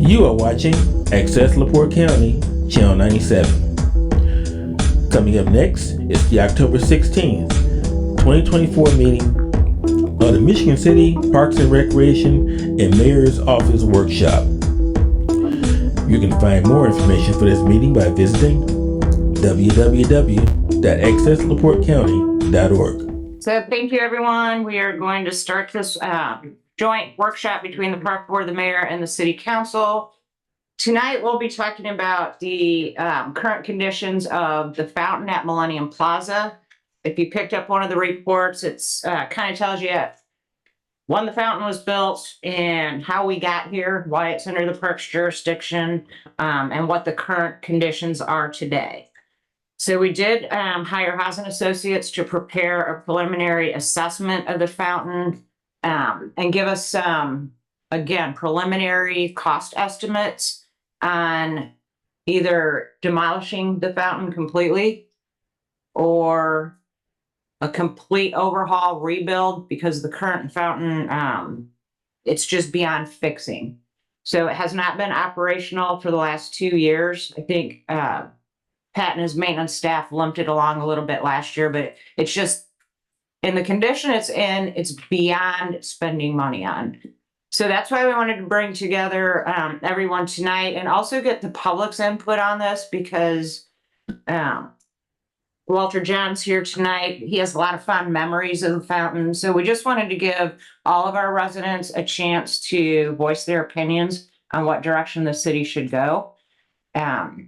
You are watching Access LaPorte County, Channel 97. Coming up next is the October 16th, 2024 meeting of the Michigan City Parks and Recreation and Mayor's Office Workshop. You can find more information for this meeting by visiting www.accesslaportecounty.org. So thank you, everyone. We are going to start this joint workshop between the Park Board, the Mayor, and the City Council. Tonight, we'll be talking about the current conditions of the fountain at Millennium Plaza. If you picked up one of the reports, it's kind of tells you when the fountain was built and how we got here, why it's under the park's jurisdiction, and what the current conditions are today. So we did hire Haas and Associates to prepare a preliminary assessment of the fountain and give us again, preliminary cost estimates on either demolishing the fountain completely or a complete overhaul rebuild, because the current fountain, it's just beyond fixing. So it has not been operational for the last 2 years. I think Pat and his maintenance staff limped it along a little bit last year, but it's just in the condition it's in, it's beyond spending money on. So that's why we wanted to bring together everyone tonight and also get the public's input on this, because Walter John's here tonight. He has a lot of fond memories of the fountain. So we just wanted to give all of our residents a chance to voice their opinions on what direction the city should go.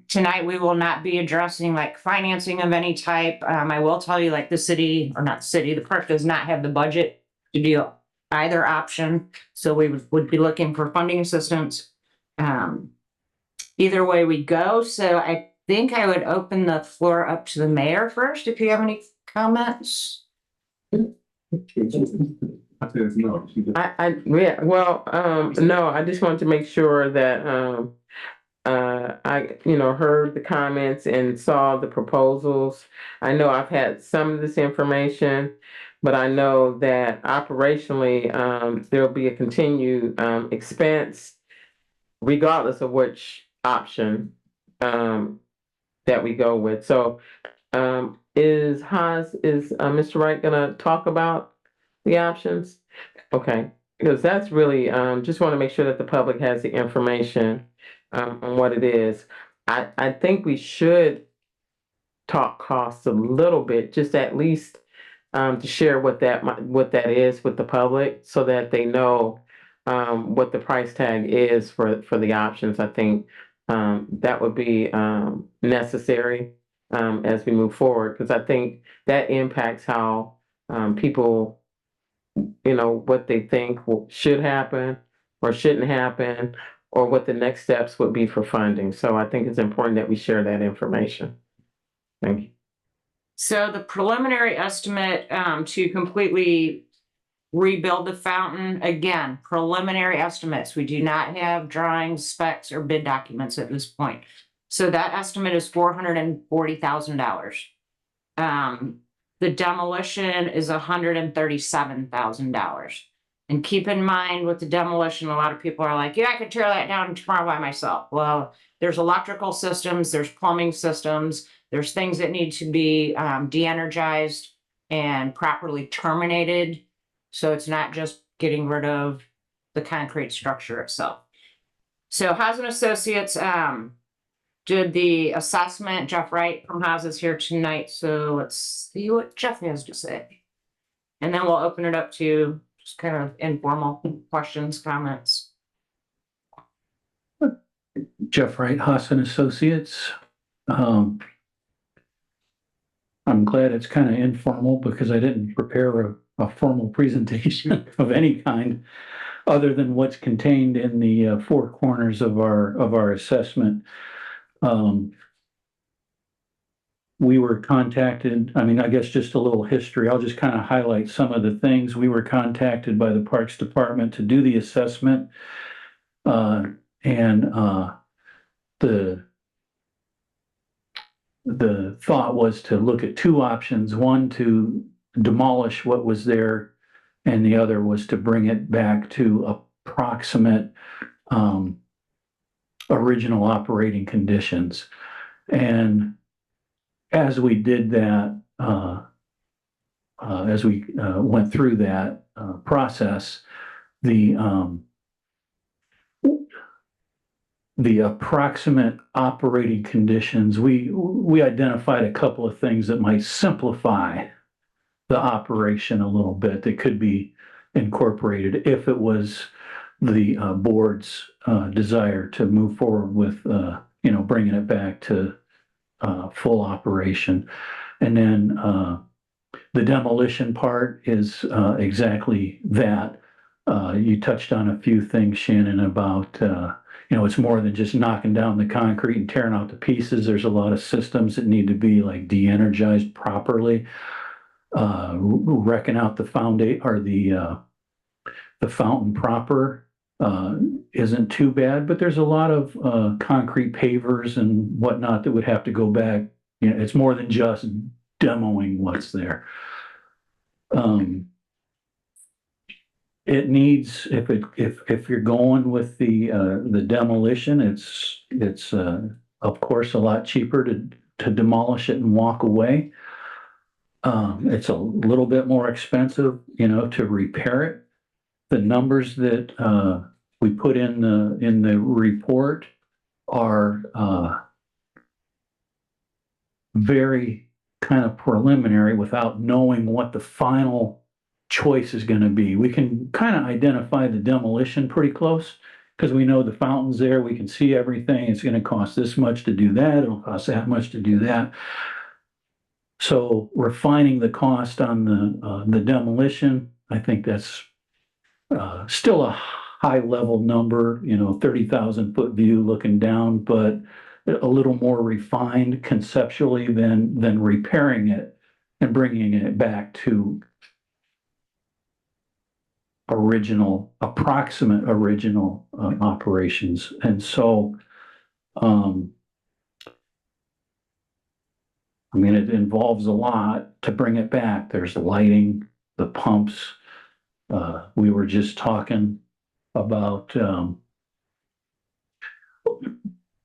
Tonight, we will not be addressing like financing of any type. I will tell you, like, the city, or not city, the park does not have the budget to do either option. So we would be looking for funding assistance. Either way we go. So I think I would open the floor up to the mayor first, if you have any comments. No, I just wanted to make sure that I heard the comments and saw the proposals. I know I've had some of this information, but I know that operationally there'll be a continued expense regardless of which option that we go with. So is Mr. Wright gonna talk about the options? Okay, because that's really just want to make sure that the public has the information on what it is. I think we should talk costs a little bit, just at least to share what that is with the public, so that they know what the price tag is for the options. I think that would be necessary as we move forward, because I think that impacts how people, what they think should happen or shouldn't happen, or what the next steps would be for funding. So I think it's important that we share that information. Thank you. So the preliminary estimate to completely rebuild the fountain, again, preliminary estimates. We do not have drawings, specs, or bid documents at this point. So that estimate is $440,000. The demolition is $137,000. And keep in mind, with the demolition, a lot of people are like, yeah, I could tear that down tomorrow by myself. Well, there's electrical systems, there's plumbing systems, there's things that need to be de-energized and properly terminated. So it's not just getting rid of the concrete structure itself. So Haas and Associates did the assessment. Jeff Wright from Haas is here tonight. So let's see what Jeff has to say. And then we'll open it up to just kind of informal questions, comments. Jeff Wright, Haas and Associates. I'm glad it's kind of informal, because I didn't prepare a formal presentation of any kind other than what's contained in the four corners of our assessment. We were contacted, I guess just a little history. I'll just kind of highlight some of the things. We were contacted by the Parks Department to do the assessment. And the thought was to look at two options: one, to demolish what was there, and the other was to bring it back to approximate original operating conditions. And as we did that, as we went through that process, the approximate operating conditions, we identified a couple of things that might simplify the operation a little bit that could be incorporated if it was the board's desire to move forward with, bringing it back to full operation. And then the demolition part is exactly that. You touched on a few things, Shannon, about, it's more than just knocking down the concrete and tearing out the pieces. There's a lot of systems that need to be like de-energized properly. Wrecking out the foundation or the fountain proper isn't too bad, but there's a lot of concrete pavers and whatnot that would have to go back. It's more than just demoing what's there. It needs, if you're going with the demolition, it's of course a lot cheaper to demolish it and walk away. It's a little bit more expensive, to repair it. The numbers that we put in the report are very kind of preliminary without knowing what the final choice is going to be. We can kind of identify the demolition pretty close because we know the fountain's there. We can see everything. It's going to cost this much to do that. It'll cost that much to do that. So refining the cost on the demolition, I think that's still a high level number, 30,000 foot view looking down, but a little more refined conceptually than repairing it and bringing it back to approximate original operations. And so, it involves a lot to bring it back. There's the lighting, the pumps. We were just talking about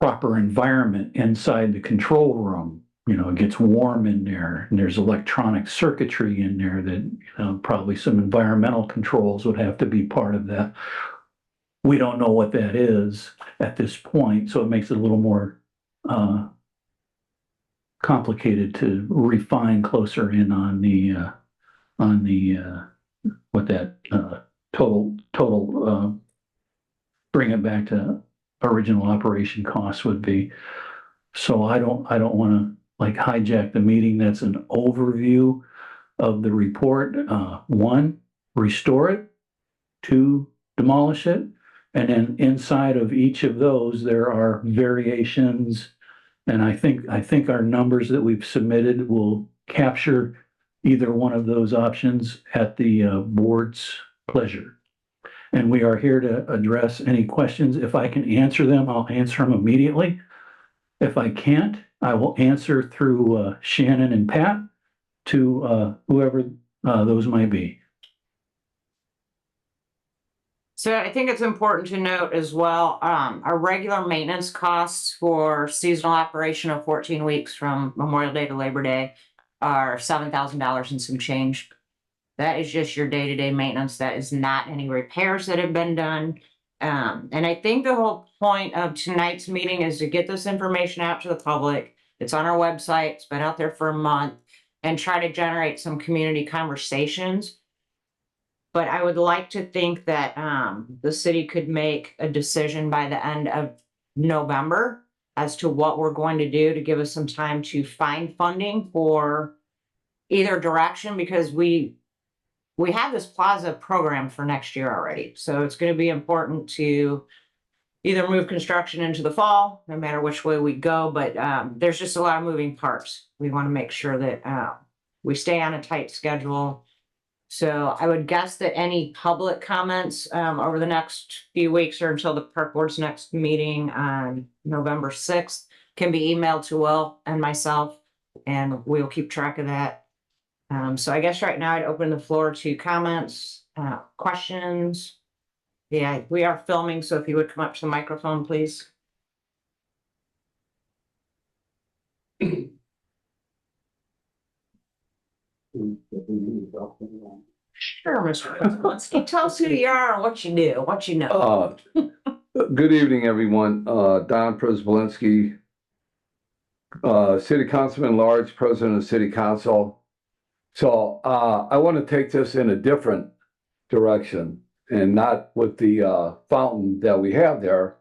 proper environment inside the control room. It gets warm in there, and there's electronic circuitry in there that probably some environmental controls would have to be part of that. We don't know what that is at this point, so it makes it a little more complicated to refine closer in on the what that total bring it back to original operation costs would be. So I don't want to hijack the meeting. That's an overview of the report. 1, restore it. 2, demolish it. And then inside of each of those, there are variations. And I think our numbers that we've submitted will capture either one of those options at the board's pleasure. And we are here to address any questions. If I can answer them, I'll answer them immediately. If I can't, I will answer through Shannon and Pat to whoever those might be. So I think it's important to note as well, our regular maintenance costs for seasonal operation of 14 weeks from Memorial Day to Labor Day are $7,000 and some change. That is just your day-to-day maintenance. That is not any repairs that have been done. And I think the whole point of tonight's meeting is to get this information out to the public. It's on our website. It's been out there for a month, and try to generate some community conversations. But I would like to think that the city could make a decision by the end of November as to what we're going to do to give us some time to find funding for either direction, because we have this plaza program for next year already. So it's going to be important to either move construction into the fall, no matter which way we go. But there's just a lot of moving parts. We want to make sure that we stay on a tight schedule. So I would guess that any public comments over the next few weeks or until the park board's next meeting on November 6th can be emailed to Will and myself, and we'll keep track of that. So I guess right now I'd open the floor to comments, questions. Yeah, we are filming, so if you would come up to the microphone, please. Sure, Mr. Kozlowski, tell us who you are and what you do, what you know. Good evening, everyone. Don Przybylski, City Councilman at Large, President of City Council. So, I want to take this in a different direction and not with the, fountain that we have there.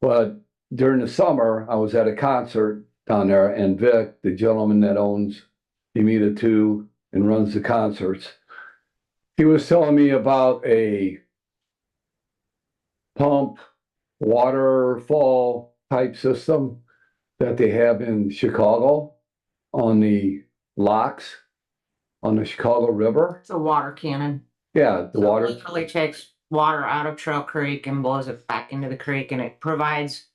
But during the summer, I was at a concert down there, and Vic, the gentleman that owns Emita 2 and runs the concerts, he was telling me about a pump waterfall type system that they have in Chicago on the locks on the Chicago River. It's a water cannon. Yeah, the So it water. literally takes water out of Trail Creek and blows it back into the creek, and it provides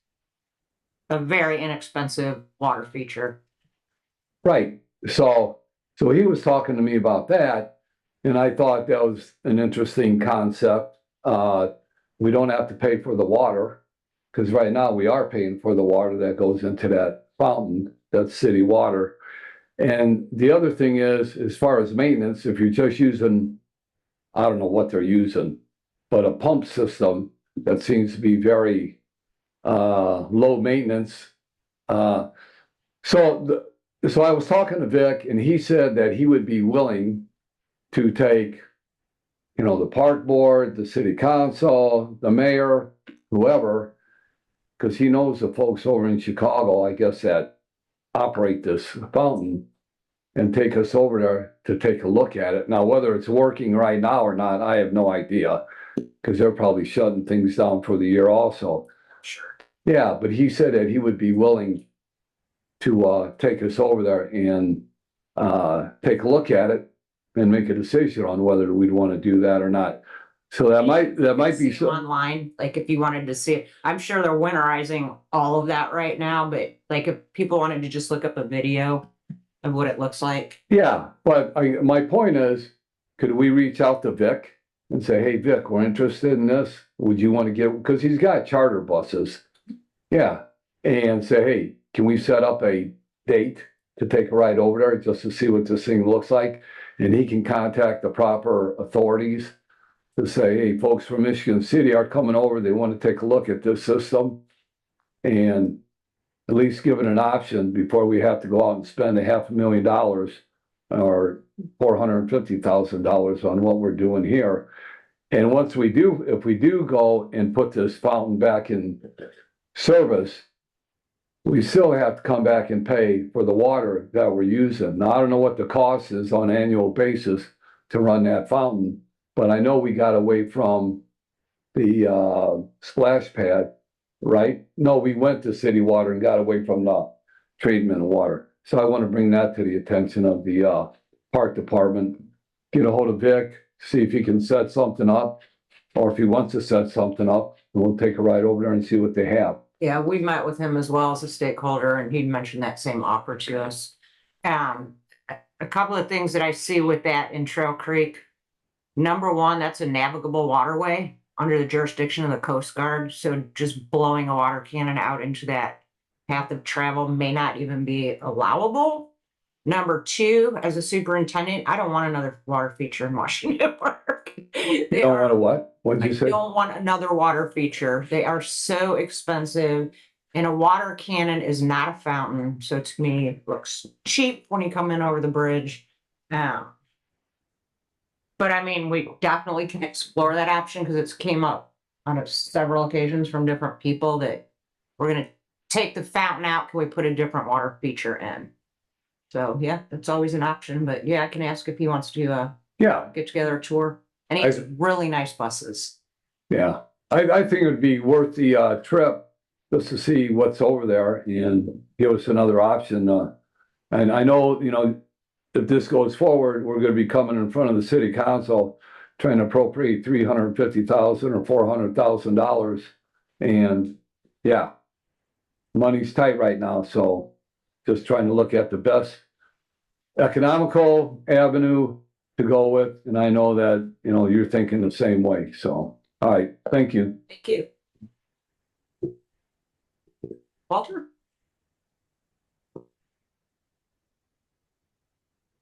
a very inexpensive water feature. Right. So he was talking to me about that, and I thought that was an interesting concept. We don't have to pay for the water, because right now we are paying for the water that goes into that fountain, that's city water. And the other thing is, as far as maintenance, if you're just using, I don't know what they're using, but a pump system that seems to be very low maintenance. So I was talking to Vic, and he said that he would be willing to take, you know, the park board, the city council, the mayor, whoever, because he knows the folks over in Chicago, I guess, that operate this fountain, and take us over there to take a look at it. Now, whether it's working right now or not, I have no idea, because they're probably shutting things down for the year also. Sure. Yeah, but he said that he would be willing to take us over there and take a look at it and make a decision on whether we'd want to do that or not. So that might be See online, like if you wanted to see it, I'm sure they're winterizing all of that right now, but like if people wanted to just look up a video of what it looks like. Yeah, but my point is, could we reach out to Vic and say, hey, Vic, we're interested in this. Would you want to get, because he's got charter buses. Yeah, and say, hey, can we set up a date to take a ride over there just to see what this thing looks like? And he can contact the proper authorities to say, hey, folks from Michigan City are coming over. They want to take a look at this system, and at least give it an option before we have to go out and spend $500,000 or $450,000 on what we're doing here. And once we do, if we do go and put this fountain back in service, we still have to come back and pay for the water that we're using. Now, I don't know what the cost is on an annual basis to run that fountain, but I know we got away from the splash pad, right? No, we went to city water and got away from the treatment of water. So I want to bring that to the attention of the park department. Get a hold of Vic, see if he can set something up, or if he wants to set something up, we'll take a ride over there and see what they have. Yeah, we met with him as well as a stakeholder, and he'd mentioned that same offer to us. A couple of things that I see with that in Trail Creek. Number one, that's a navigable waterway under the jurisdiction of the Coast Guard. So just blowing a water cannon out into that path of travel may not even be allowable. Number two, as a superintendent, I don't want another water feature in Washington Park. You don't want to what? What did I you say? don't want another water feature. They are so expensive, and a water cannon is not a fountain. So to me, it looks cheap when you come in over the bridge. But I mean, we definitely can explore that option because it's came up on several occasions from different people that we're going to take the fountain out. Can we put a different water feature in? So yeah, that's always an option. But yeah, I can ask if he wants to Yeah, get together a tour. And he has really nice buses. yeah. I think it would be worth the trip just to see what's over there and give us another option. And I know, you know, if this goes forward, we're gonna be coming in front of the city council trying to appropriate $350,000 or $400,000. And yeah, money's tight right now, so just trying to look at the best economical avenue to go with. And I know that, you know, you're thinking the same way. So, all right, thank you. Thank you. Walter?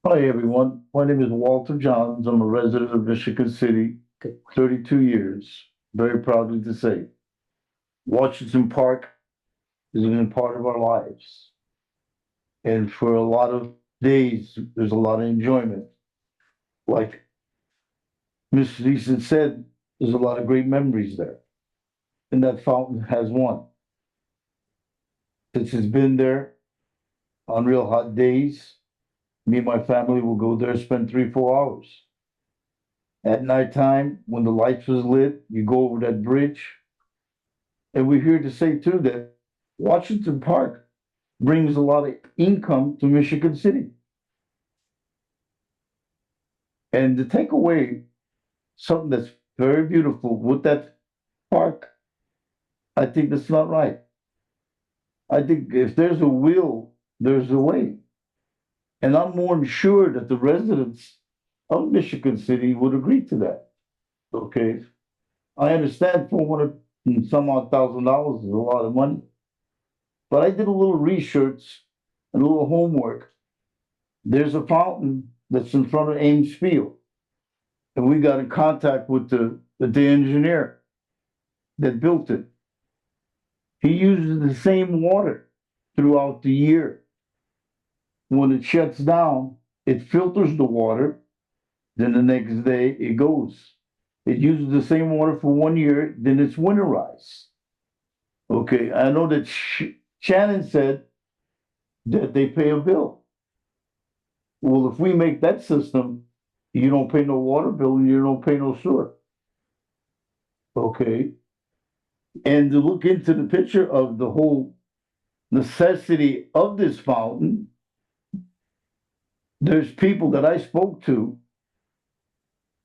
Hi, everyone. My name is Walter Johns. I'm a resident of Michigan City, 32 years. Very proudly to say. Washington Park has been a part of our lives. And for a lot of days, there's a lot of enjoyment. Like Ms. Easton said, there's a lot of great memories there. And that fountain has one. Since it's been there on real hot days, me and my family will go there, spend 3-4 hours. At nighttime, when the lights was lit, you go over that bridge. And we're here to say too that Washington Park brings a lot of income to Michigan City. And to take away something that's very beautiful with that park, I think that's not right. I think if there's a will, there's a way. And I'm more than sure that the residents of Michigan City would agree to that. Okay. I understand 400 and some odd $1,000 is a lot of money. But I did a little research and a little homework. There's a fountain that's in front of Ames Field. And we got in contact with the engineer that built it. He uses the same water throughout the year. When it shuts down, it filters the water. Then the next day it goes. It uses the same water for 1 year, then it's winterized. Okay, I know that Shannon said that they pay a bill. Well, if we make that system, you don't pay no water bill and you don't pay no sewer. Okay. And to look into the picture of the whole necessity of this fountain, there's people that I spoke to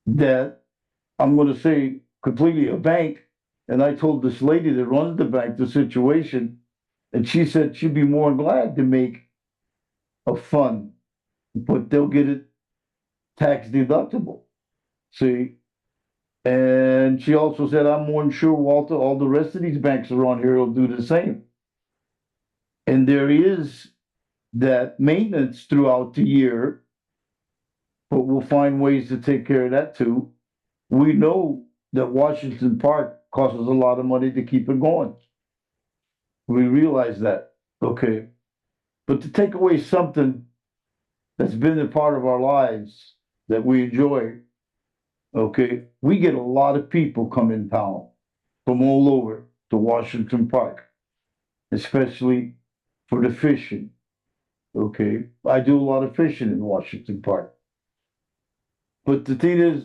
that I'm going to say completely a bank. And I told this lady that runs the bank the situation, and she said she'd be more than glad to make a fund, but they'll get it tax deductible. See? And she also said, I'm more than sure, Walter, all the rest of these banks around here will do the same. And there is that maintenance throughout the year, but we'll find ways to take care of that too. We know that Washington Park costs us a lot of money to keep it going. We realize that, okay. But to take away something that's been a part of our lives that we enjoy, okay, we get a lot of people come in town from all over to Washington Park, especially for the fishing. Okay, I do a lot of fishing in Washington Park. But the thing is,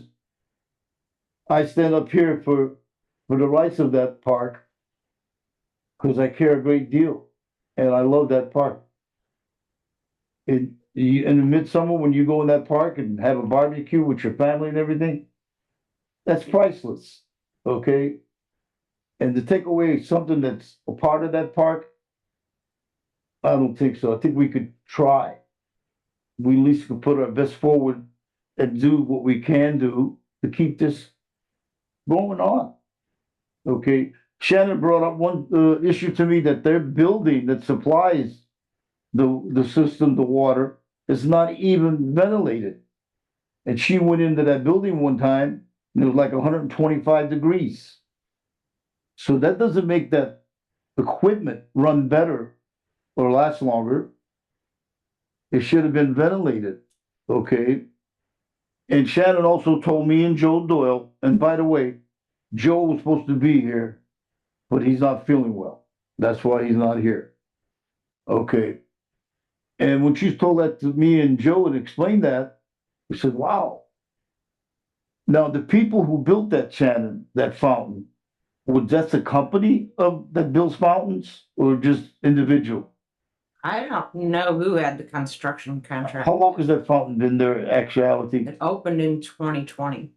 I stand up here for the rights of that park because I care a great deal and I love that park. In the midsummer, when you go in that park and have a barbecue with your family and everything, that's priceless. Okay. And to take away something that's a part of that park, I don't think so. I think we could try. We at least could put our best forward and do what we can do to keep this going on. Okay. Shannon brought up one issue to me that their building that supplies the system, the water, is not even ventilated. And she went into that building one time and it was like 125 degrees. So that doesn't make that equipment run better or last longer. It should have been ventilated. Okay. And Shannon also told me and Joe Doyle, and by the way, Joe was supposed to be here, but he's not feeling well. That's why he's not here. Okay. And when she told that to me and Joe and explained that, we said, wow. Now, the people who built that Shannon, that fountain, was that a company that builds fountains or just individual? I don't know who had the construction contract. How long has that fountain been there, actuality? It opened in 2020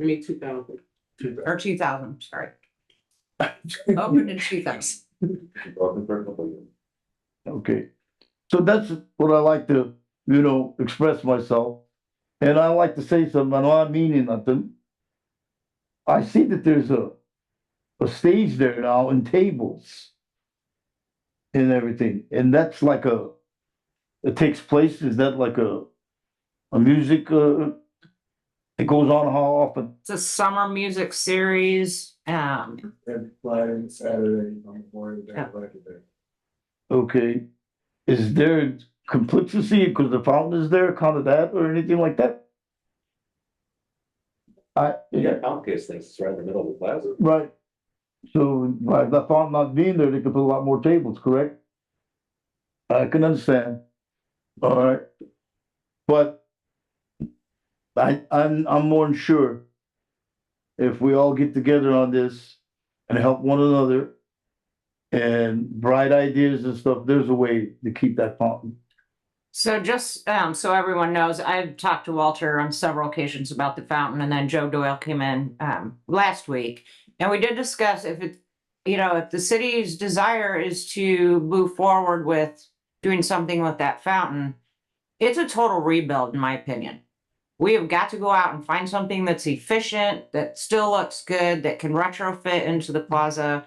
I mean, 2000. or 2000, sorry. Opened in 2000. Okay. So that's what I like to, express myself. And I like to say something, I'm not meaning nothing. I see that there's a stage there now and tables and everything. And that's like it takes place, is that like a A music, it goes on how often? It's a summer music series. Friday, Saturday, Memorial Day, Yeah. Labor Day. Okay. Is there complicity because the fountain is there, kind of that, or anything like that? Comcast thinks it's right in the middle of the plaza. Right. So by the fountain not being there, they could put a lot more tables, correct? I can understand. All right. But I'm more than sure if we all get together on this and help one another and bright ideas and stuff, there's a way to keep that fountain. So just so everyone knows, I've talked to Walter on several occasions about the fountain, and then Joe Doyle came in last week, and we did discuss if it, if the city's desire is to move forward with doing something with that fountain, it's a total rebuild, in my opinion. We have got to go out and find something that's efficient, that still looks good, that can retrofit into the plaza.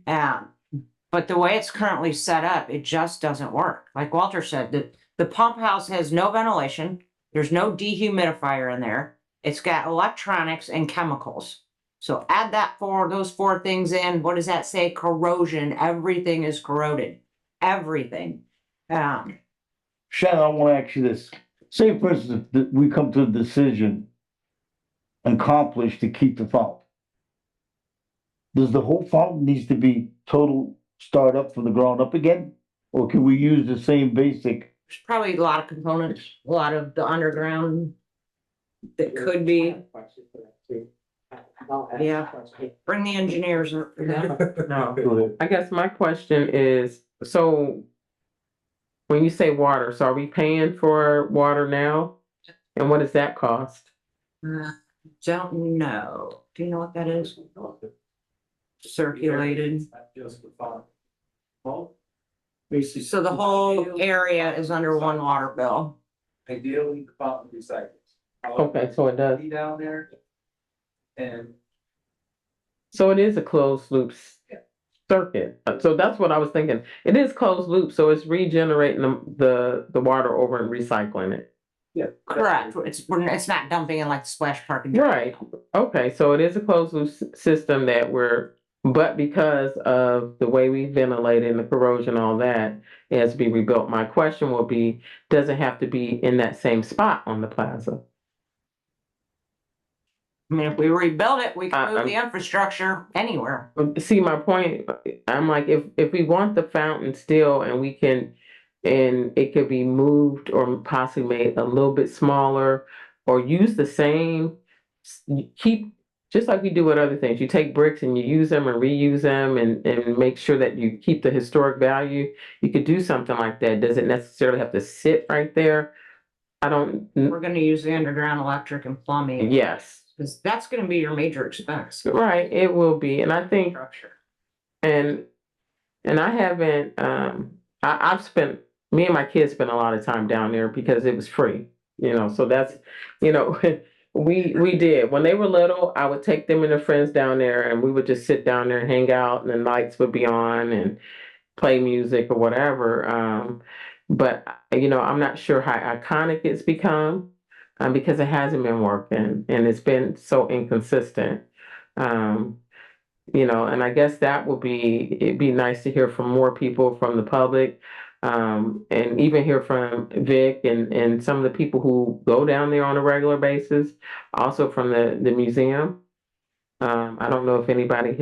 But the way it's currently set up, it just doesn't work. Like Walter said, the pump house has no ventilation. There's no dehumidifier in there. It's got electronics and chemicals. So add those four things in. What does that say? Corrosion. Everything is corroded. Everything. Shannon, I want to ask you this. Say, for instance, that we come to a decision accomplished to keep the fountain. Does the whole fountain needs to be total start up from the ground up again? Or can we use the same basic? There's probably a lot of components, a lot of the underground that could be. Yeah. Bring the engineers up. No, I guess my question is, so when you say water, so are we paying for water now? And what does that cost? Don't know. Do you know what that is? Circulated. Basically. So the whole area is under one water bill. Ideally, the fountain recycles. Okay, so it does. Be down there. And So it is a closed loop circuit. So that's what I was thinking. It is closed loop, so it's regenerating the water over and recycling it. yeah. Correct. It's not dumping in like the splash park. and- Right. Okay, so it is a closed loop system but because of the way we ventilate and the corrosion, all that, it has to be rebuilt. My question will be, does it have to be in that same spot on the plaza? I mean, if we rebuild it, we can move I'm- the infrastructure anywhere. See, my point, I'm like, if we want the fountain still and and it could be moved or possibly made a little bit smaller or use the same, just like we do with other things, you take bricks and you use them and reuse them and make sure that you keep the historic value. You could do something like that. Does it necessarily have to sit right there? We're gonna use the underground electric and plumbing. Yes, Because that's gonna be your major expense. right, it will be. And I think, Structure. and I haven't, I've spent, me and my kids spent a lot of time down there because it was free, so that's, we did. When they were little, I would take them and their friends down there and we would just sit down there and hang out and the lights would be on and play music or whatever. But, I'm not sure how iconic it's become because it hasn't been working and it's been so inconsistent. And I guess it'd be nice to hear from more people from the public. And even hear from Vic and some of the people who go down there on a regular basis, also from the museum. I don't know if anybody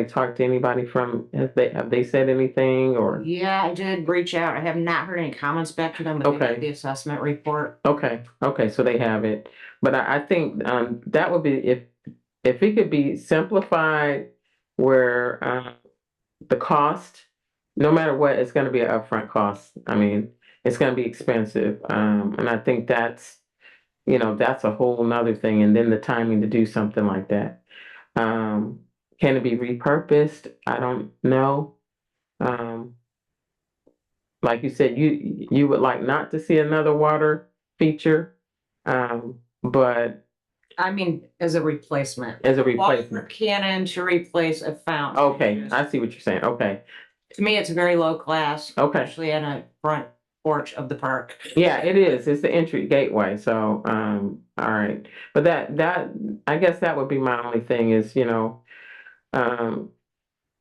talked to anybody have they said anything or? Yeah, I did reach out. I have not heard any comments back to them, but they Okay. got the assessment report. Okay, so they have it. But I think that would be if it could be simplified where the cost, no matter what, it's going to be an upfront cost. I mean, it's going to be expensive. And I think that's a whole nother thing. And then the timing to do something like that. Can it be repurposed? I don't know. Like you said, you would like not to see another water feature. But I mean, as a replacement. as a Water replacement. cannon to replace a fountain. Okay, I see what you're saying. Okay, To me, it's very low class. Okay. Especially in a front porch of the park. Yeah, it is. It's the entry gateway. So, all right. But that, I guess that would be my only thing is,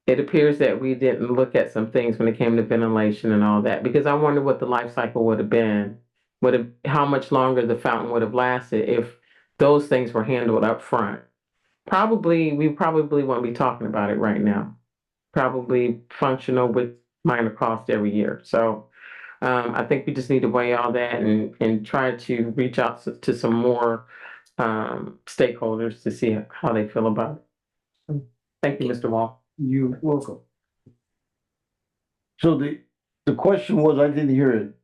it appears that we didn't look at some things when it came to ventilation and all that, because I wonder what the life cycle would have been, how much longer the fountain would have lasted if those things were handled up front. We probably won't be talking about it right now. Probably functional with minor cost every year. So, I think we just need to weigh all that and try to reach out to some more stakeholders to see how they feel about it. Thank you, Mr. Wall. You're welcome. So the question was, I didn't hear it.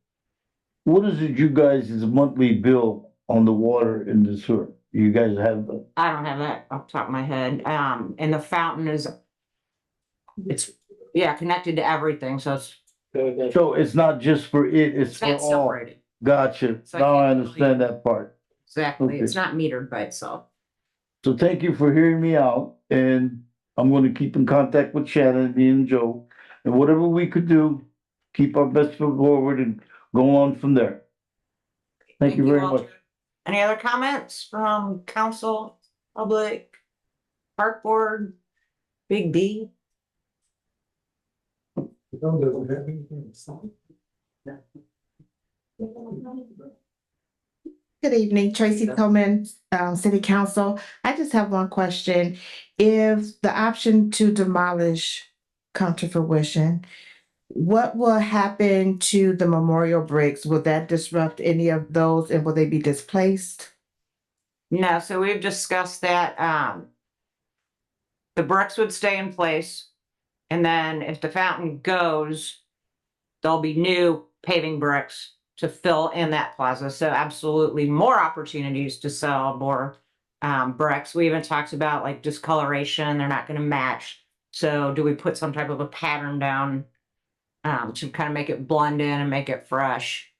What is it you guys' monthly bill on the water and the sewer? You guys have, I don't have that off the top of my head. And the fountain it's connected to everything, so so it's not just for it, it's it's for not all. separated. Gotcha. So I Now I can't understand really- that part. Exactly. Okay. It's not metered by itself. So thank you for hearing me out, and I'm gonna keep in contact with Shannon, me and Joe, and whatever we could do, keep our best foot forward and go on from there. Thank you very all. much. Any other comments from council, public, park board, Big D? Good evening, Tracy Coleman, City Council. I just have one question. If the option to demolish come to fruition, what will happen to the memorial bricks? Will that disrupt any of those and will they be displaced? No, so we've discussed that, the bricks would stay in place. And then if the fountain goes, there'll be new paving bricks to fill in that plaza. So absolutely more opportunities to sell more bricks. We even talked about like discoloration. They're not going to match. So do we put some type of a pattern down to kind of make it blend in and make it fresh?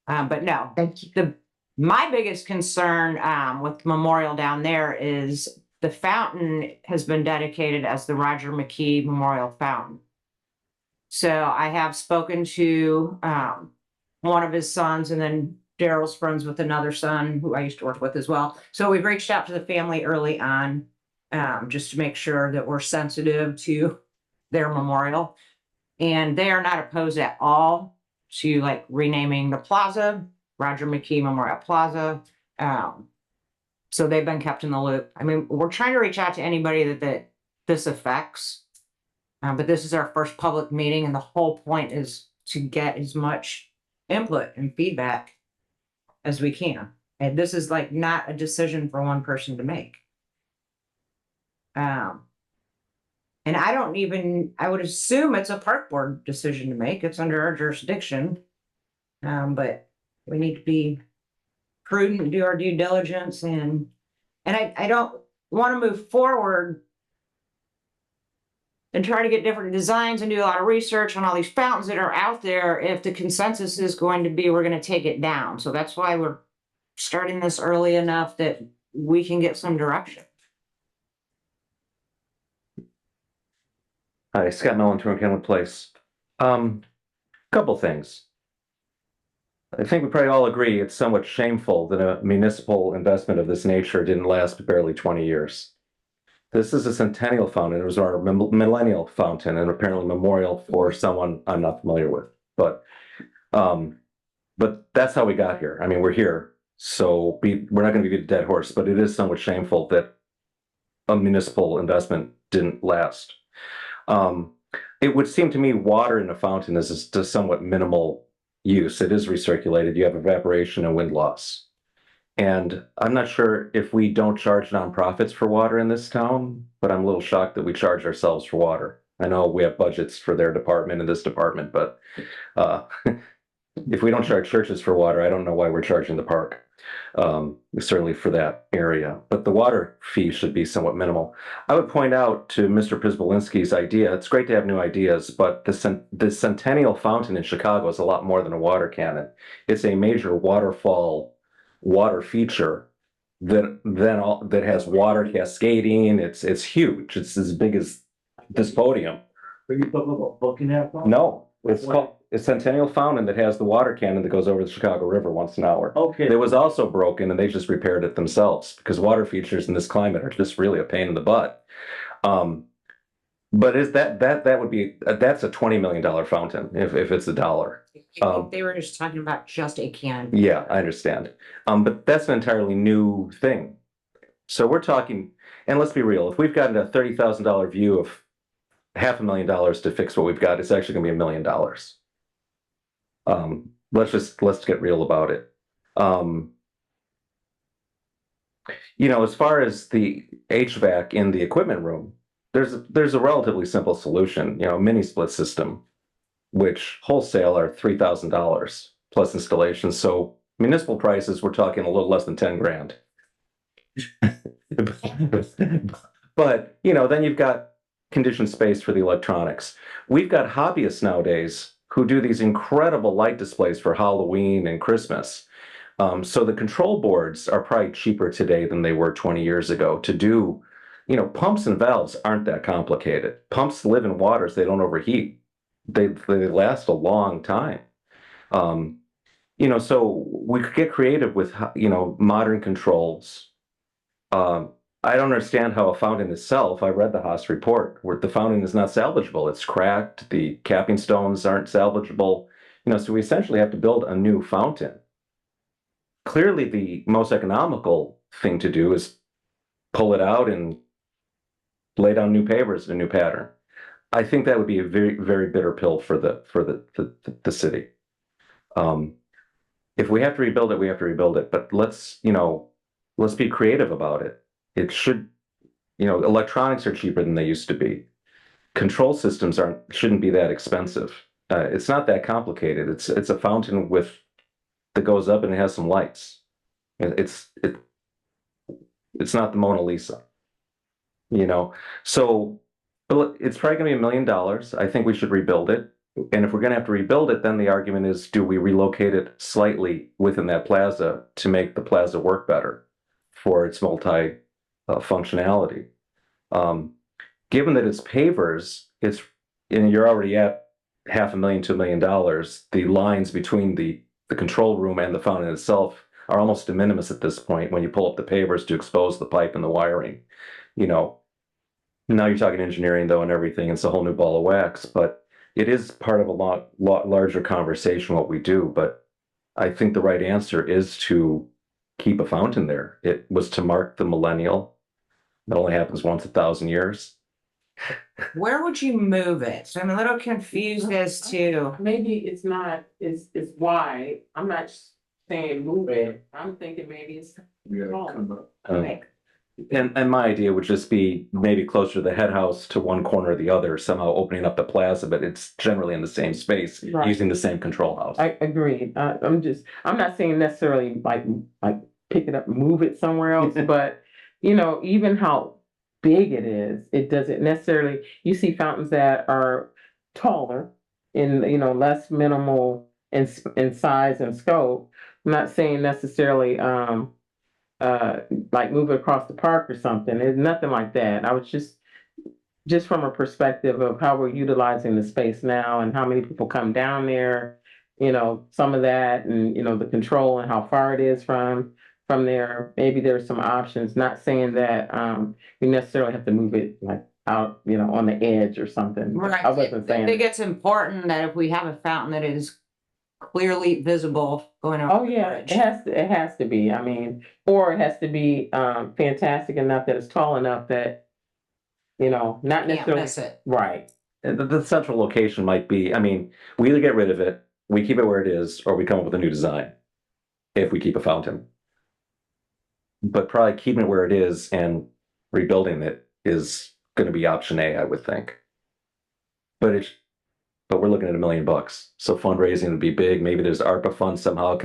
But no, Thank you. my biggest concern with Memorial down there is the fountain has been dedicated as the Roger McKee Memorial Fountain. So I have spoken to one of his sons, and then Daryl's friends with another son who I used to work with as well. So we've reached out to the family early on just to make sure that we're sensitive to their memorial. And they are not opposed at all to like renaming the plaza Roger McKee Memorial Plaza. So they've been kept in the loop. I mean, we're trying to reach out to anybody that this affects. But this is our first public meeting, and the whole point is to get as much input and feedback as we can. And this is like not a decision for one person to make. And I would assume it's a park board decision to make. It's under our jurisdiction. But we need to be prudent and do our due diligence, and I don't want to move forward and try to get different designs and do a lot of research on all these fountains that are out there if the consensus is going to be we're going to take it down. So that's why we're starting this early enough that we can get some direction. Hi, Scott Nolan, Torrent Kenwood Place. Couple things. I think we probably all agree it's somewhat shameful that a municipal investment of this nature didn't last barely 20 years. This is a centennial fountain. It was our millennial fountain and apparently memorial for someone I'm not familiar with. But that's how we got here. I mean, we're here. So we're not going to be a dead horse, but it is somewhat shameful that a municipal investment didn't last. It would seem to me water in a fountain is just somewhat minimal use. It is recirculated. You have evaporation and wind loss. And I'm not sure if we don't charge nonprofits for water in this town, but I'm a little shocked that we charge ourselves for water. I know we have budgets for their department and this department, but if we don't charge churches for water, I don't know why we're charging the park. Certainly for that area, but the water fee should be somewhat minimal. I would point out to Mr. Pizbolinski's idea, it's great to have new ideas, but the Centennial Fountain in Chicago is a lot more than a water cannon. It's a major waterfall water feature that has water cascading. It's huge. It's as big as this podium. Are you talking about Buckingham? No, it's called a Centennial fountain that has the water cannon that goes over the Chicago River once an hour. Okay. It was also broken and they just repaired it themselves because water features in this climate are just really a pain in the butt. But is that would be, that's a $20 million fountain if it's $1. They were just talking about just a can. Yeah, I understand. But that's an entirely new thing. So we're talking, and let's be real, if we've gotten a $30,000 view of $500,000 to fix what we've got, it's actually gonna be $1 million. Let's get real about it. You know, as far as the HVAC in the equipment room, there's a relatively simple solution, you know, mini split system, which wholesale are $3,000 plus installation. So municipal prices, we're talking a little less than 10 grand. But, you know, then you've got conditioned space for the electronics. We've got hobbyists nowadays who do these incredible light displays for Halloween and Christmas. So the control boards are probably cheaper today than they were 20 years ago to do. You know, pumps and valves aren't that complicated. Pumps live in water so they don't overheat. They last a long time. You know, so we could get creative with, you know, modern controls. I don't understand how a fountain itself, I read the Haas report, where the fountain is not salvageable. It's cracked, the capping stones aren't salvageable. You know, so we essentially have to build a new fountain. Clearly, the most economical thing to do is pull it out and lay down new pavers in a new pattern. I think that would be a very, very bitter pill for the city. If we have to rebuild it, we have to rebuild it. But let's be creative about it. It should, you know, electronics are cheaper than they used to be. Control systems shouldn't be that expensive. It's not that complicated. It's a fountain that goes up and it has some lights. It's not the Mona Lisa, you know. So it's probably going to be $1 million. I think we should rebuild it. And if we're going to have to rebuild it, then the argument is, do we relocate it slightly within that plaza to make the plaza work better for its multi functionality? Given that it's pavers, and you're already at $500,000 to $1 million. The lines between the control room and the fountain itself are almost de minimis at this point when you pull up the pavers to expose the pipe and the wiring. You know, now you're talking engineering though and everything. It's a whole new ball of wax, but it is part of a lot larger conversation what we do. But I think the right answer is to keep a fountain there. It was to mark the millennial. That only happens once 1,000 years. Where would you move it? So I'm a little confused as to. Maybe it's not, it's wide. I'm not saying move it. I'm thinking maybe it's tall. Like, And my idea would just be maybe closer to the head house to one corner or the other, somehow opening up the plaza, but it's generally in the same space, Right. using the same control house. I agree. I'm not saying necessarily like pick it up, and move it somewhere else, but you know, even how big it is, it doesn't necessarily, you see fountains that are taller in, you know, less minimal in size and scope. I'm not saying necessarily, like move it across the park or something. It's nothing like that. I was just from a perspective of how we're utilizing the space now and how many people come down there, you know, some of that and, you know, the control and how far it is from there. Maybe there's some options, not saying that, you necessarily have to move it like out, you know, on the edge or something. right. I wasn't I saying. think it's important that if we have a fountain that is clearly visible going over. Oh, yeah, it has to be. I mean, or it has to be fantastic enough that it's tall enough that, you know, not Can't necessarily. miss it. Right. And the central location might be, I mean, we either get rid of it, we keep it where it is, or we come up with a new design if we keep a fountain. But probably keeping it where it is and rebuilding it is going to be option A, I would think. But we're looking at $1 million. So fundraising would be big. Maybe there's ARPA funds somehow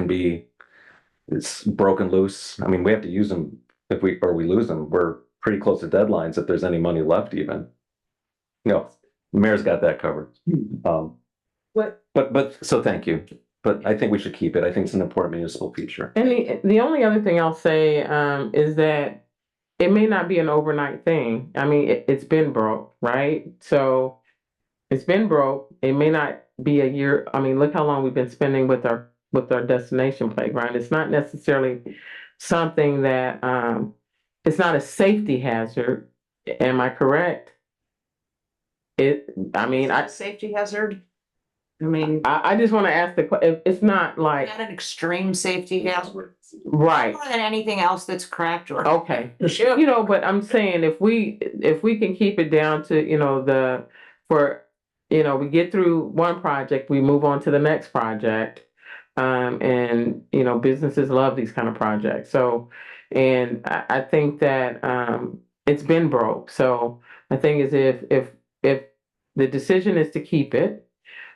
it's broken loose. I mean, we have to use them if we lose them. We're pretty close to deadlines if there's any money left even. You know, the mayor's got that covered. But so thank you. But I think we should keep it. I think it's an important municipal feature. And the only other thing I'll say is that it may not be an overnight thing. I mean, it's been broke, right? So It's been broke. It may not be a year. I mean, look how long we've been spending with our destination playground. It's not necessarily something that it's not a safety hazard. Am I correct? I mean, A safety hazard? I mean, I just want to ask it's not like, not an extreme safety hazard, right. more than anything else that's cracked or. Okay. Sure. You know, but I'm saying if we can keep it down to, we get through one project, we move on to the next project. And businesses love these kind of projects. So, and I think that it's been broke. So the thing is, if the decision is to keep it,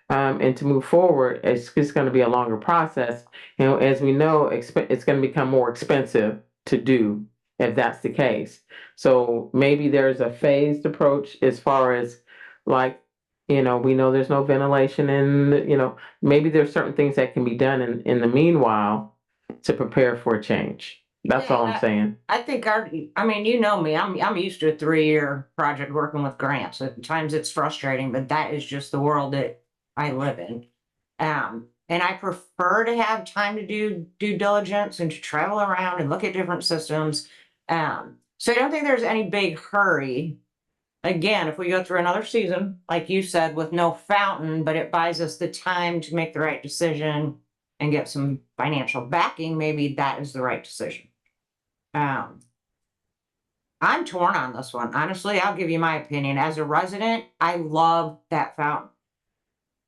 and to move forward, it's just going to be a longer process. As we know, it's going to become more expensive to do if that's the case. So maybe there's a phased approach as far as like, we know there's no ventilation and, maybe there's certain things that can be done in the meanwhile to prepare for a change. That's all I'm saying. I think I mean, you know me, I'm used to a 3-year project working with grants. At times it's frustrating, but that is just the world that I live in. And I prefer to have time to do due diligence and to travel around and look at different systems. So I don't think there's any big hurry. Again, if we go through another season, like you said, with no fountain, but it buys us the time to make the right decision and get some financial backing, maybe that is the right decision. I'm torn on this one. Honestly, I'll give you my opinion. As a resident, I love that fountain.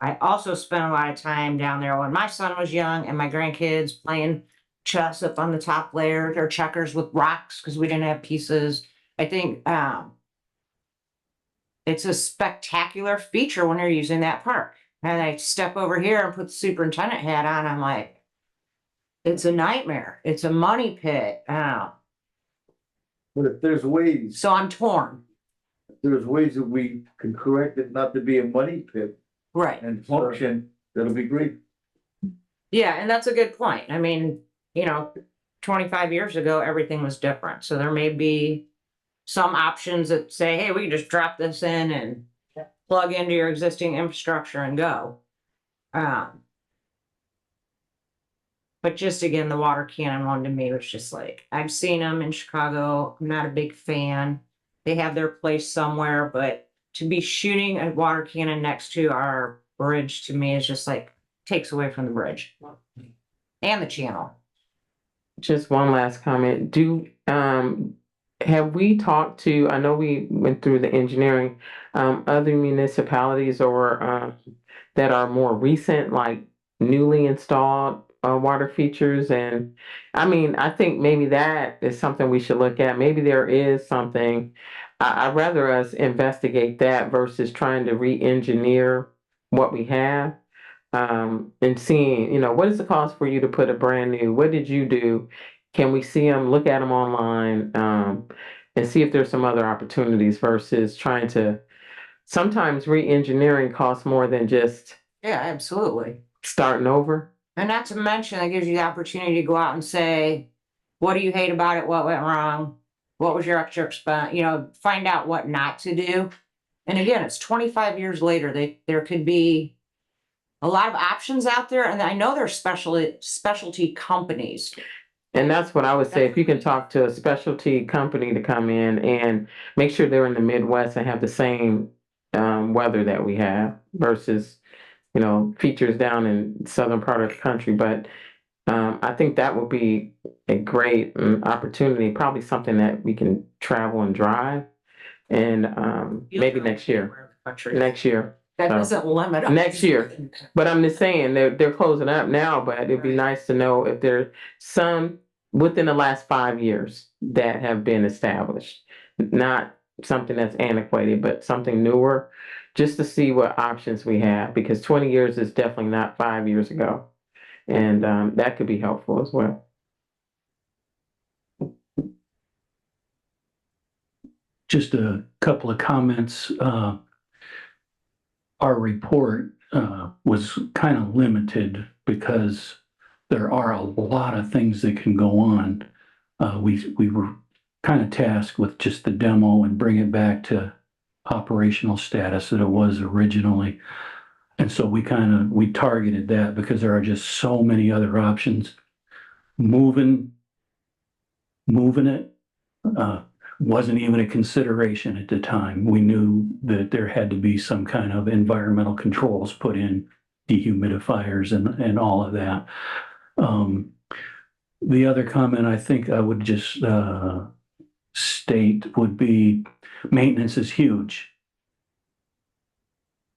I also spent a lot of time down there when my son was young and my grandkids playing chess up on the top layer or checkers with rocks because we didn't have pieces. I think it's a spectacular feature when you're using that park. And I step over here and put the superintendent hat on. I'm like, it's a nightmare. It's a money pit. But if there's ways, So I'm torn. there's ways that we can correct it not to be a money pit Right. and function, that'll be great. Yeah, and that's a good point. I mean, 25 years ago, everything was different. So there may be some options that say, hey, we can just drop this in and plug into your existing infrastructure and go. But just again, the water cannon one to me was just like, I've seen them in Chicago. I'm not a big fan. They have their place somewhere, but to be shooting a water cannon next to our bridge to me is just like takes away from the bridge and the channel. Just one last comment. Have we talked to, I know we went through the engineering, other municipalities or that are more recent, like newly installed water features? And I mean, I think maybe that is something we should look at. Maybe there is something. I'd rather us investigate that versus trying to re-engineer what we have. And seeing, what is the cost for you to put a brand new, what did you do? Can we see them, look at them online, and see if there's some other opportunities versus trying to, sometimes re-engineering costs more than just Yeah, absolutely. starting over. And not to mention, it gives you the opportunity to go out and say, what do you hate about it? What went wrong? What was your extra expense? Find out what not to do. And again, it's 25 years later. There could be a lot of options out there. And I know there's specialty companies. And that's what I would say. If you can talk to a specialty company to come in and make sure they're in the Midwest and have the same weather that we have versus, features down in southern part of the country. But I think that would be a great opportunity, probably something that we can travel and drive. And maybe next year. Next year. That doesn't limit. Next year. But I'm just saying they're closing up now, but it'd be nice to know if there's some within the last 5 years that have been established. Not something that's antiquated, but something newer, just to see what options we have, because 20 years is definitely not 5 years ago. And that could be helpful as well. Just a couple of comments. Our report was kind of limited because there are a lot of things that can go on. We were kind of tasked with just the demo and bring it back to operational status that it was originally. And so we targeted that because there are just so many other options. Moving it, wasn't even a consideration at the time. We knew that there had to be some kind of environmental controls put in, dehumidifiers and all of that. The other comment I think I would just state would be maintenance is huge.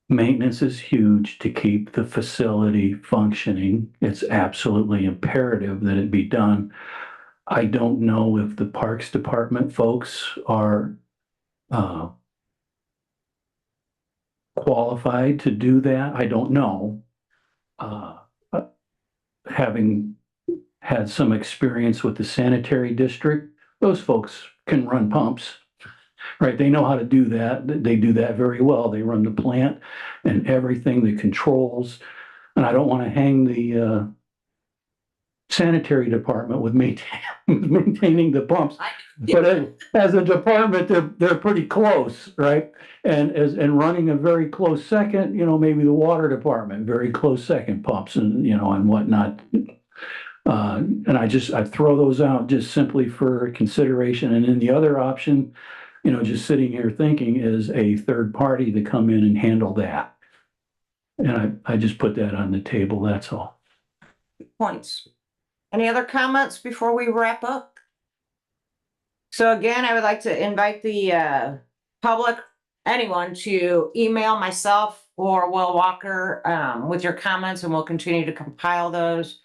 Maintenance is huge to keep the facility functioning. It's absolutely imperative that it be done. I don't know if the Parks Department folks are qualified to do that. I don't know. Having had some experience with the sanitary district, those folks can run pumps, right? They know how to do that. They do that very well. They run the plant and everything, the controls. And I don't want to hang the sanitary department with maintaining the pumps. But as a department, they're pretty close, right? And running a very close second, maybe the water department, very close second pumps and, and whatnot. And I throw those out just simply for consideration. And then the other option, just sitting here thinking, is a third party to come in and handle that. And I just put that on the table, that's all. Points. Any other comments before we wrap up? So again, I would like to invite the public, anyone, to email myself or Will Walker with your comments, and we'll continue to compile those.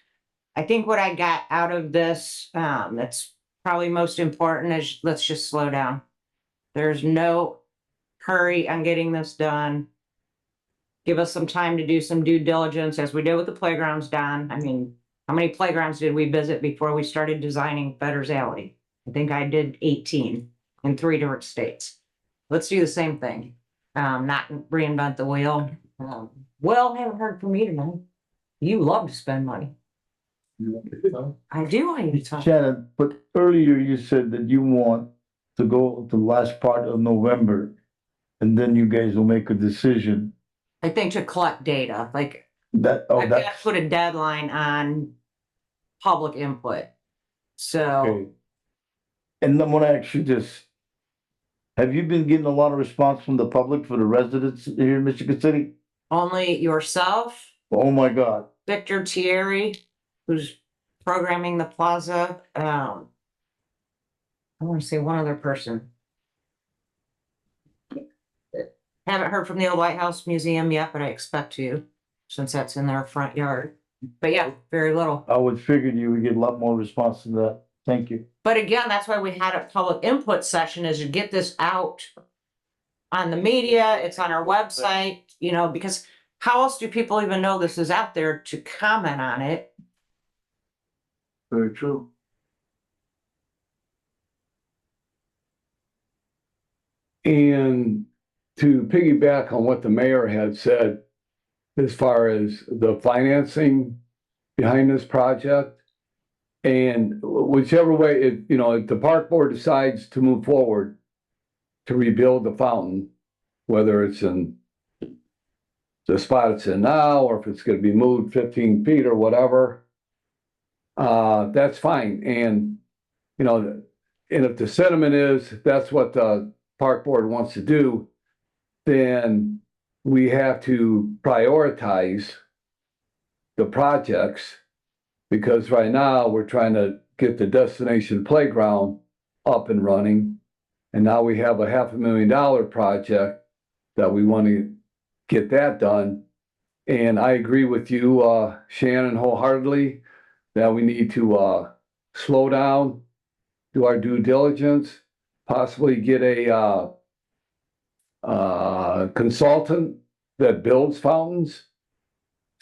I think what I got out of this that's probably most important is let's just slow down. There's no hurry on getting this done. Give us some time to do some due diligence as we did with the playgrounds, Don. I mean, how many playgrounds did we visit before we started designing Fetters Alley? I think I did 18 in 3 different states. Let's do the same thing. Not reinvent the wheel. Well, haven't heard from you tonight. You love to spend money. I do. I need to. Shannon, but earlier you said that you want to go the last part of November, and then you guys will make a decision. I think to collect data, like That, I've got to put a deadline on public input. So okay. And then when I actually just, have you been getting a lot of response from the public for the residents here in Michigan City? only yourself, Oh my God. Victor Thierry, who's programming the plaza. I want to say one other person. Haven't heard from the old White House Museum yet, but I expect to, since that's in their front yard. But yeah, very little. I would figure you would get a lot more response than that. Thank you. But again, that's why we had a public input session, is to get this out on the media. It's on our website, because how else do people even know this is out there to comment on it? Very true. And to piggyback on what the mayor had said, as far as the financing behind this project, and whichever way if the park board decides to move forward to rebuild the fountain, whether it's in the spot it's in now, or if it's going to be moved 15 feet or whatever, that's fine. And, and if the sentiment is that's what the park board wants to do, then we have to prioritize the projects, because right now we're trying to get the destination playground up and running. And now we have a $500,000 project that we want to get that done. And I agree with you, Shannon, wholeheartedly, that we need to slow down, do our due diligence, possibly get a consultant that builds fountains.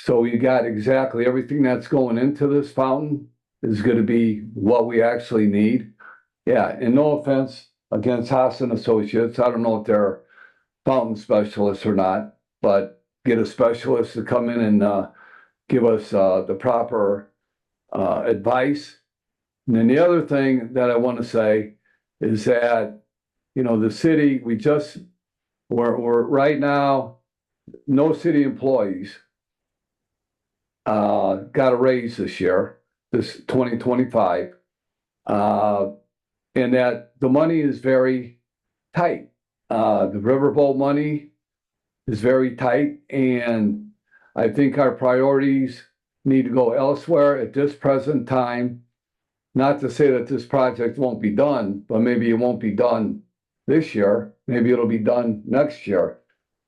So you got exactly everything that's going into this fountain is going to be what we actually need. Yeah, and no offense against Haas and Associates. I don't know if they're fountain specialists or not, but get a specialist to come in and give us the proper advice. And then the other thing that I want to say is that, the city, we just we're right now, no city employees got a raise this year, this 2025. And that the money is very tight. The riverboat money is very tight, and I think our priorities need to go elsewhere at this present time. Not to say that this project won't be done, but maybe it won't be done this year. Maybe it'll be done next year.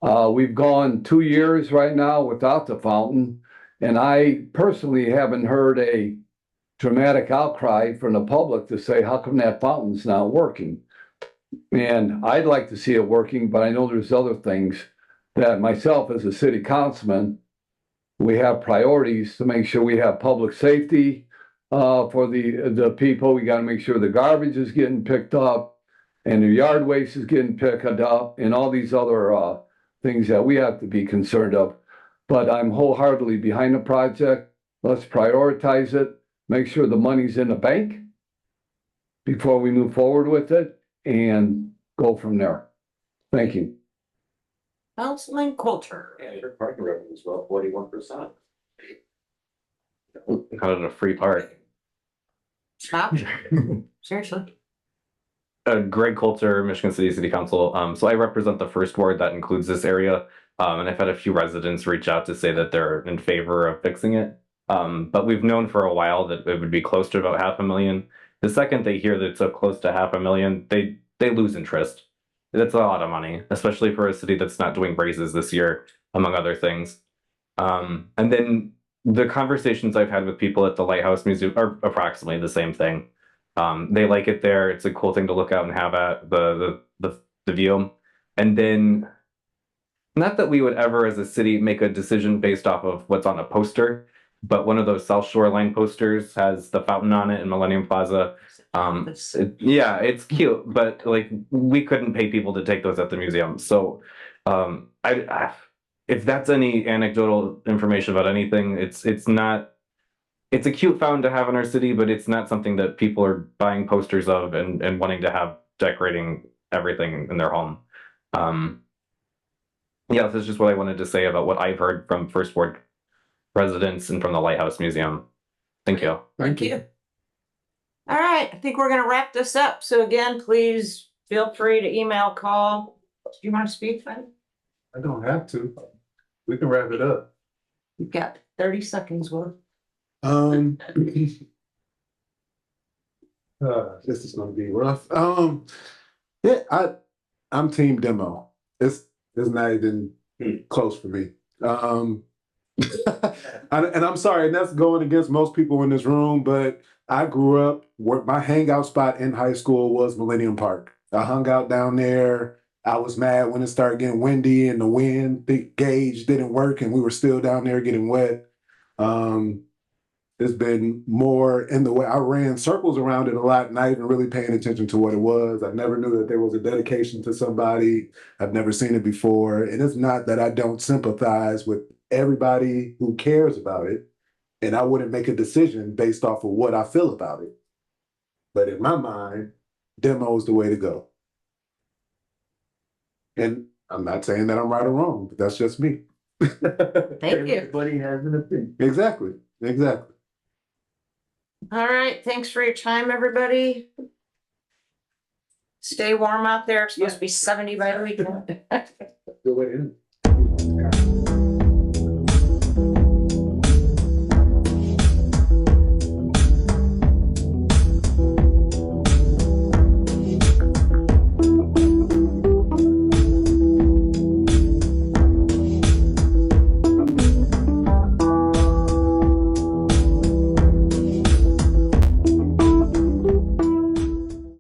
We've gone 2 years right now without the fountain, and I personally haven't heard a dramatic outcry from the public to say, how come that fountain's not working? And I'd like to see it working, but I know there's other things that myself as a city councilman, we have priorities to make sure we have public safety for the people. We got to make sure the garbage is getting picked up and the yard waste is getting picked up and all these other things that we have to be concerned of. But I'm wholeheartedly behind the project. Let's prioritize it. Make sure the money's in the bank before we move forward with it and go from there. Thank you. Councilman Coulter. Yeah, your parking revenue is well 41%. Kind of a free park. Stop. Seriously. Greg Coulter, Michigan City Council. So I represent the first ward that includes this area. And I've had a few residents reach out to say that they're in favor of fixing it. But we've known for a while that it would be close to about $500,000. The second they hear that it's so close to $500,000, they lose interest. That's a lot of money, especially for a city that's not doing raises this year, among other things. And then the conversations I've had with people at the Lighthouse Museum are approximately the same thing. They like it there. It's a cool thing to look out and have at the view. And then, not that we would ever as a city make a decision based off of what's on a poster, but one of those South Shoreline posters has the fountain on it in Millennium Plaza. Yeah, it's cute, but like we couldn't pay people to take those at the museum. So if that's any anecdotal information about anything, it's a cute fountain to have in our city, but it's not something that people are buying posters of and wanting to have decorating everything in their home. Yeah, that's just what I wanted to say about what I've heard from First Ward residents and from the Lighthouse Museum. Thank you. Thank you. All right, I think we're gonna wrap this up. So again, please feel free to email, call. Do you want to speak, Fred? I don't have to. We can wrap it up. You've got 30 seconds, Will. This is gonna be rough. Yeah, I'm team demo. It's not even close for me. And I'm sorry, and that's going against most people in this room, but I grew up where my hangout spot in high school was Millennium Park. I hung out down there. I was mad when it started getting windy and the gauge didn't work and we were still down there getting wet. It's been more in the way I ran circles around it a lot, not even really paying attention to what it was. I never knew that there was a dedication to somebody. I've never seen it before. And it's not that I don't sympathize with everybody who cares about it. And I wouldn't make a decision based off of what I feel about it. But in my mind, demo is the way to go. And I'm not saying that I'm right or wrong, but that's just me. Thank you. Everybody has an opinion. Exactly. All right, thanks for your time, everybody. Stay warm out there. It's supposed to be 70 by the weekend. Good way to end.